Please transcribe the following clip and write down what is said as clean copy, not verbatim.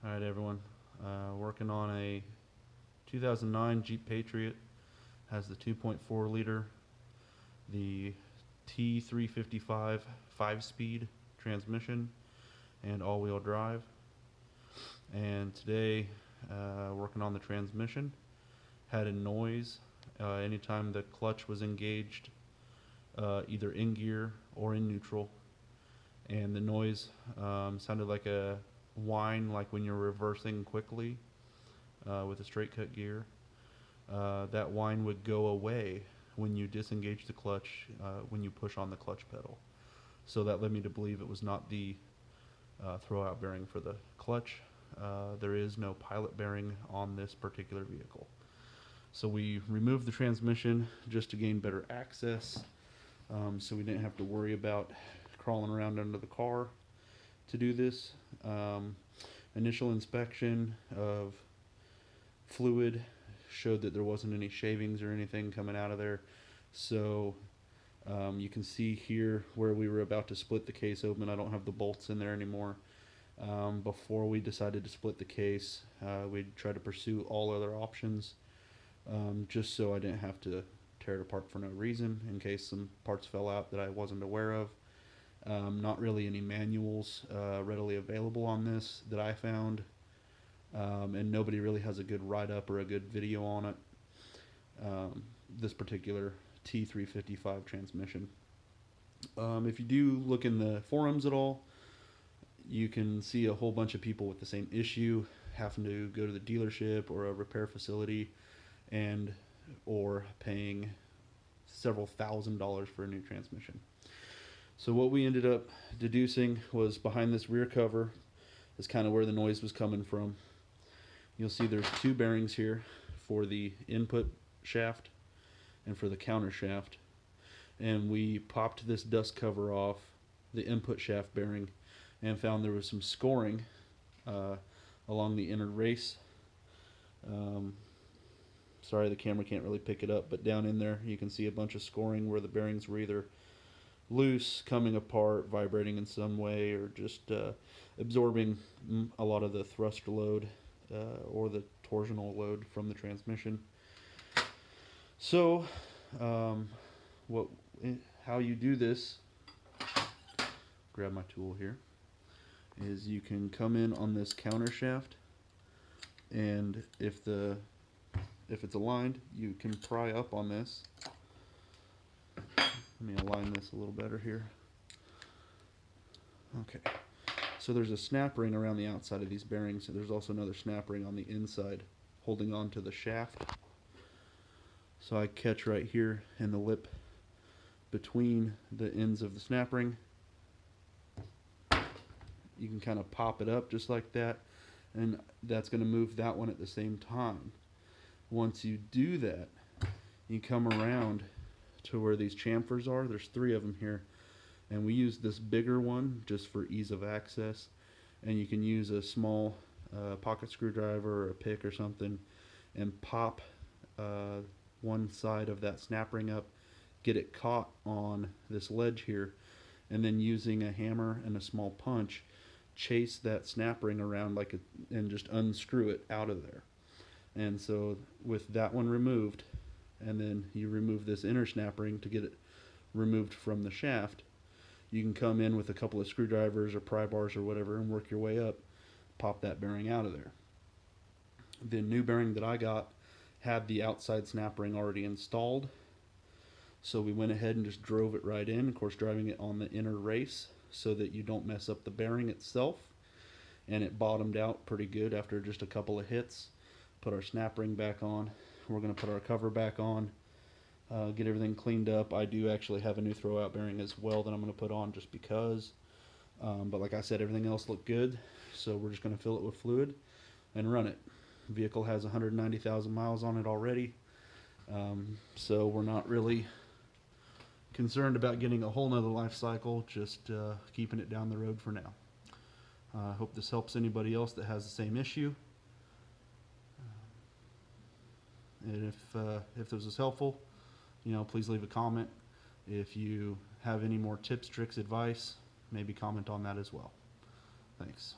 Alright everyone, working on a 2009 Jeep Patriot. Has the 2.4 liter, the T355 5-speed transmission and all-wheel drive. And today, working on the transmission, had a noise anytime the clutch was engaged, either in gear or in neutral. And the noise sounded like a whine, like when you're reversing quickly with a straight cut gear. That whine would go away when you disengage the clutch, when you push on the clutch pedal. So that led me to believe it was not the throwout bearing for the clutch. There is no pilot bearing on this particular vehicle. So we removed the transmission just to gain better access, so we didn't have to worry about crawling around under the car to do this. Initial inspection of fluid showed that there wasn't any shavings or anything coming out of there. So you can see here where we were about to split the case open. I don't have the bolts in there anymore. Before we decided to split the case, we'd try to pursue all other options, just so I didn't have to tear it apart for no reason in case some parts fell out that I wasn't aware of. Not really any manuals readily available on this that I found, and nobody really has a good write-up or a good video on it. This particular T355 transmission. If you do look in the forums at all, you can see a whole bunch of people with the same issue, having to go to the dealership or a repair facility and or paying several $1,000s for a new transmission. So what we ended up deducing was behind this rear cover is kind of where the noise was coming from. You'll see there's two bearings here for the input shaft and for the counter shaft. And we popped this dust cover off the input shaft bearing and found there was some scoring along the inner race. Sorry, the camera can't really pick it up, but down in there you can see a bunch of scoring where the bearings were either loose, coming apart, vibrating in some way, or just absorbing a lot of the thrust load or the torsional load from the transmission. So how you do this, grab my tool here, is you can come in on this counter shaft, and if it's aligned, you can pry up on this. Let me align this a little better here. Okay, so there's a snap ring around the outside of these bearings, and there's also another snap ring on the inside holding on to the shaft. So I catch right here in the lip between the ends of the snap ring. You can kind of pop it up just like that, and that's going to move that one at the same time. Once you do that, you come around to where these chamfers are. There's 3 of them here, and we use this bigger one just for ease of access, and you can use a small pocket screwdriver or a pick or something and pop one side of that snap ring up, get it caught on this ledge here, and then using a hammer and a small punch chase that snap ring around and just unscrew it out of there. And so with that one removed, and then you remove this inner snap ring to get it removed from the shaft, you can come in with a couple of screwdrivers or pry bars or whatever and work your way up, pop that bearing out of there. The new bearing that I got had the outside snap ring already installed, so we went ahead and just drove it right in, of course driving it on the inner race so that you don't mess up the bearing itself. And it bottomed out pretty good after just a couple of hits. Put our snap ring back on. We're going to put our cover back on, get everything cleaned up. I do actually have a new throwout bearing as well that I'm going to put on just because. But like I said, everything else looked good, so we're just going to fill it with fluid and run it. The vehicle has 190,000 miles on it already, so we're not really concerned about getting a whole nother life cycle, just keeping it down the road for now. I hope this helps anybody else that has the same issue. And if this was helpful, please leave a comment. If you have any more tips, tricks, advice, maybe comment on that as well. Thanks.